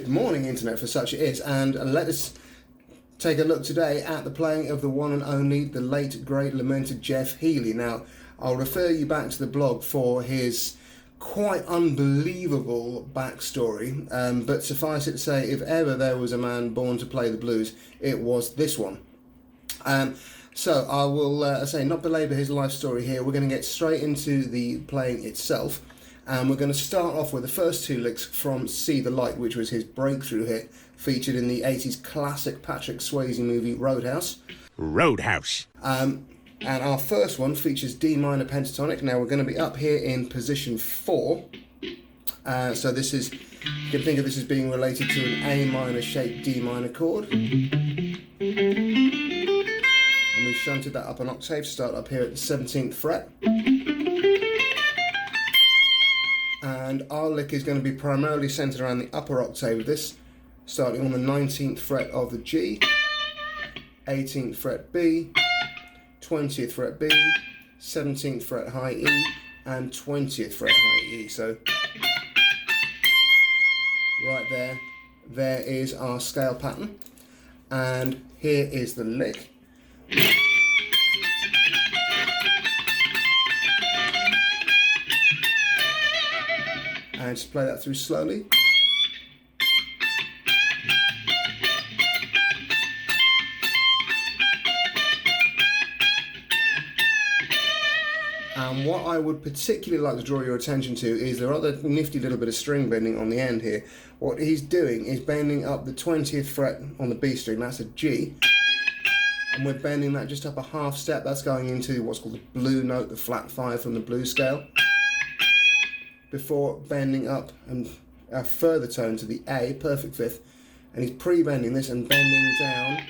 morning, Internet, for such it is, and let us take a look today at the playing of the one and only, the late, great, lamented Jeff Healey. Now, I'll refer you back to the blog for his quite unbelievable backstory, but suffice it to say, if ever there was a man born to play the blues, it was this one. So I will say not belabor his life story here. We're going to get straight into the playing itself, and we're going to start off with the first two licks from See the Light, which was his breakthrough hit, featured in the 80s classic Patrick Swayze movie Roadhouse. And our first one features D minor pentatonic. Now we're going to be up here in position 4. So this is, you can think of this as being related to an A minor shaped D minor chord. And we've shunted that up an octave to start up here at the 17th fret. And our lick is going to be primarily centered around the upper octave of this, starting on the 19th fret of the G, 18th fret B, 20th fret B, 17th fret high E, and 20th fret high E. So right there is our scale pattern, and here is the lick. And just play that through slowly. And what I would particularly like to draw your attention to is the rather nifty little bit of string bending on the end here. What he's doing is bending up the 20th fret on the B string, that's a G, and we're bending that just up a half step. That's going into what's called the blue note, the flat 5 from the blues scale, before bending up and a further tone to the A, perfect fifth, and he's pre-bending this and bending down,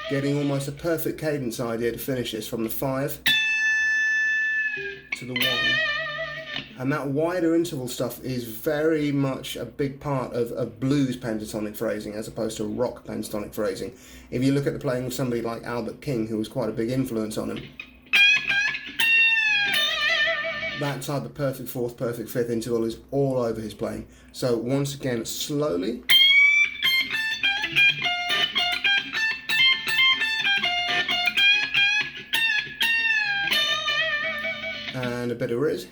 getting almost a perfect cadence idea to finish this from the 5 to the 1. And that wider interval stuff is very much a big part of blues pentatonic phrasing as opposed to rock pentatonic phrasing. If you look at the playing of somebody like Albert King, who was quite a big influence on him, that type of perfect fourth, perfect fifth interval is all over his playing. So once again, slowly. And a bit of riz.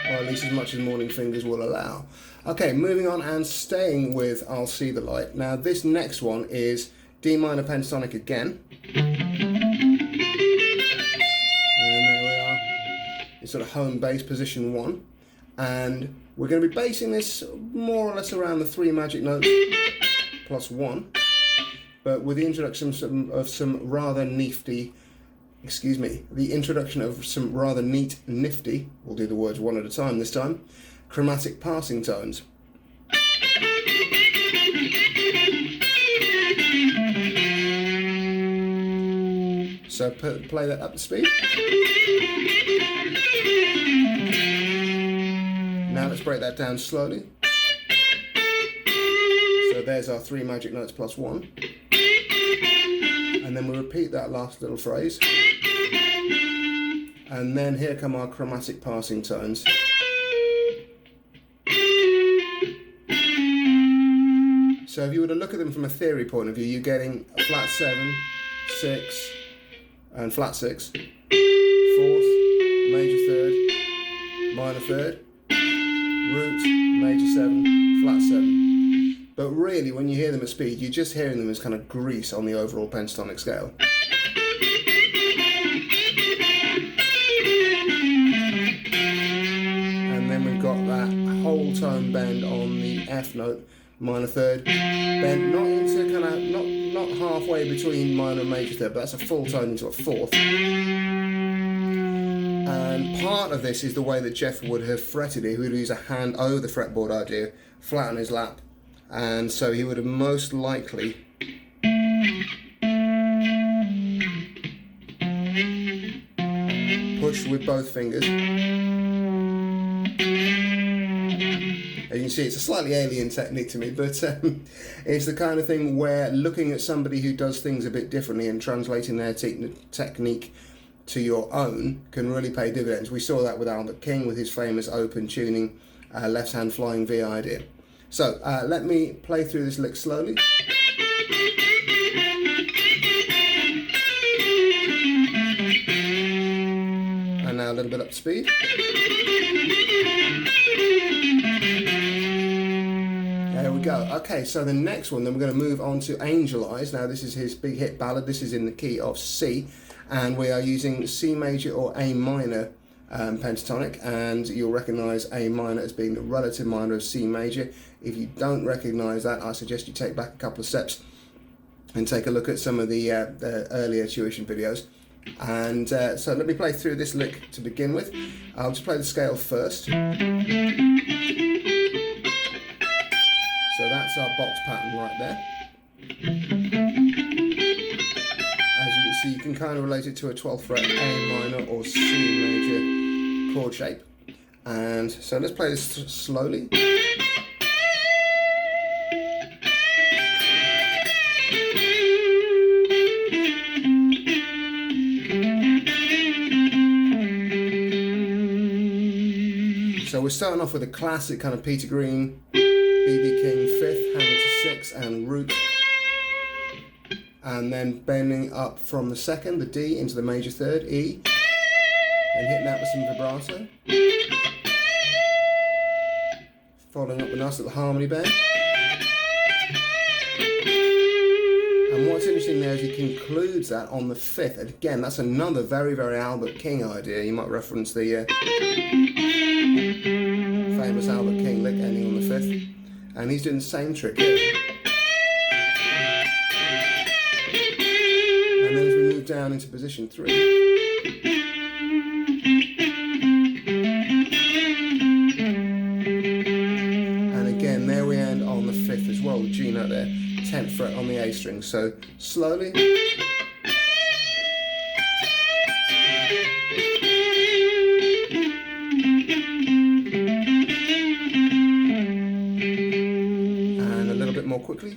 Or at least as much as Morning Fingers will allow. Okay, moving on and staying with I'll See the Light. Now this next one is D minor pentatonic again. Sort of home base, position 1, and we're going to be basing this more or less around the 3 magic notes plus 1, but with the introduction of some rather nifty, the introduction of some rather neat, nifty, we'll do the words one at a time this time, chromatic passing tones. So play that up to speed. Now let's break that down slowly. So there's our 3 magic notes plus 1. And then we repeat that last little phrase. And then here come our chromatic passing tones. So if you were to look at them from a theory point of view, you're getting a flat 7, 6, and flat 6, 4th, major 3rd, minor 3rd, root, major 7, flat 7. But really, when you hear them at speed, you're just hearing them as kind of grease on the overall pentatonic scale. And then we've got that whole tone bend on the F note, minor 3rd, bend not into kind of not halfway between minor and major 3rd, but that's a full tone into a 4th. And part of this is the way that Jeff would have fretted it. He would use a hand over the fretboard idea, flat on his lap, and so he would have most likely pushed with both fingers. As you can see, it's a slightly alien technique to me, but it's the kind of thing where looking at somebody who does things a bit differently and translating their technique to your own can really pay dividends. We saw that with Albert King with his famous open tuning left hand flying V idea. So let me play through this lick slowly. And now a little bit up to speed. There we go. Okay, so the next one, then we're going to move on to Angel Eyes. Now this is his big hit ballad. This is in the key of C, and we are using C major or A minor pentatonic, and you'll recognise A minor as being the relative minor of C major. If you don't recognise that, I suggest you take back a couple of steps and take a look at some of the earlier tuition videos. And so let me play through this lick to begin with. I'll just play the scale first. So that's our box pattern right there. As you can see, you can kind of relate it to a 12th fret A minor or C major chord shape. And so let's play this slowly. So we're starting off with a classic kind of Peter Green, B.B. King 5th, hammer to 6 and root, and then bending up from the 2nd, the D, into the major 3rd, E, and hitting that with some vibrato, following up with a nice little harmony bend. And what's interesting there is he concludes that on the 5th, and again that's another very, very Albert King idea. You might reference the famous Albert King lick ending on the 5th, and he's doing the same trick here. And then as we move down into position 3, and again there we end on the 5th as well, the G note there, 10th fret on the A string. So slowly. More quickly.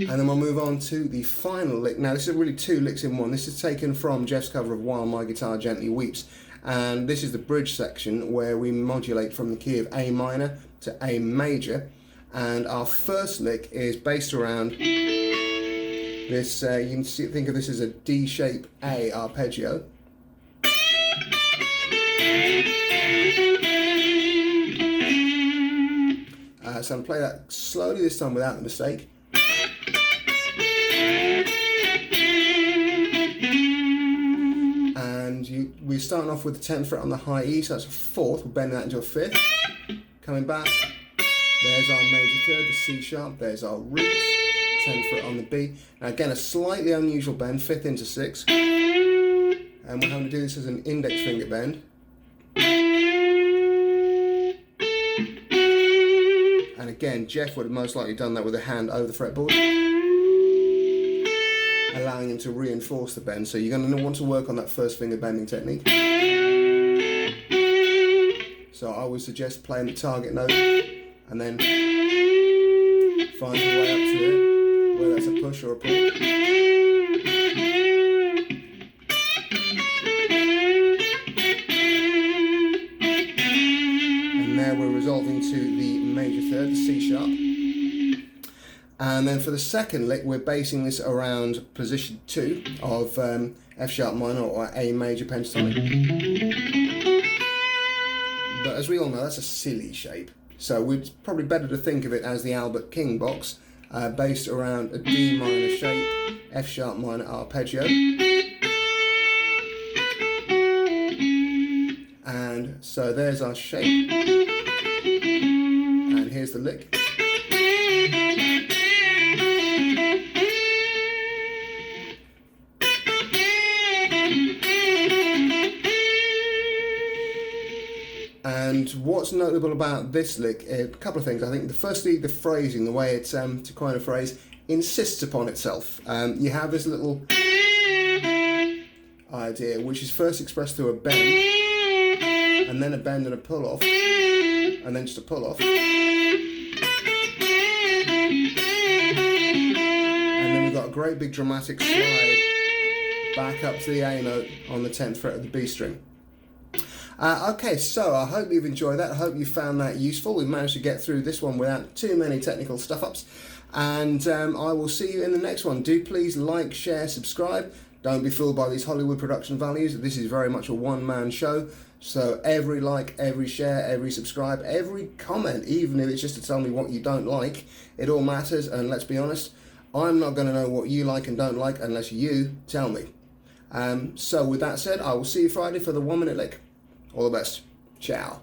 And then we'll move on to the final lick. Now this is really 2 licks in one. This is taken from Jeff's cover of While My Guitar Gently Weeps, and this is the bridge section where we modulate from the key of A minor to A major, and our first lick is based around this, you can think of this as a D shape A arpeggio. So I'm going to play that slowly this time without the mistake. And we're starting off with the 10th fret on the high E, so that's a 4th. We're bending that into a 5th. Coming back, there's our major 3rd, the C sharp, there's our roots. 10th fret on the B. Now again, a slightly unusual bend, 5th into 6, and we're having to do this as an index finger bend. And again, Jeff would have most likely done that with a hand over the fretboard, allowing him to reinforce the bend. So you're going to want to work on that first finger bending technique. So I would suggest playing the target note and then finding your way up to it, whether that's a push or a pull. And there we're resolving to the major 3rd, the C sharp. And then for the second lick, we're basing this around position 2 of F sharp minor or A major pentatonic. But as we all know, that's a silly shape. So it's probably better to think of it as the Albert King box, based around a D minor shape, F sharp minor arpeggio. And so there's our shape. And here's the lick. And what's notable about this lick, a couple of things. I think firstly, the phrasing, the way it's to coin a phrase, insists upon itself. You have this little idea, which is first expressed through a bend, and then a bend and a pull off, and then just a pull off. Got a great big dramatic slide back up to the A note on the 10th fret of the B string. Okay, so I hope you've enjoyed that. I hope you found that useful. We've managed to get through this one without too many technical stuff-ups. And I will see you in the next one. Do please like, share, subscribe. Don't be fooled by these Hollywood production values. This is very much a one-man show. So every like, every share, every subscribe, every comment, even if it's just to tell me what you don't like, it all matters. And let's be honest, I'm not going to know what you like and don't like unless you tell me. So with that said, I will see you Friday for the 1 minute lick. All the best. Ciao.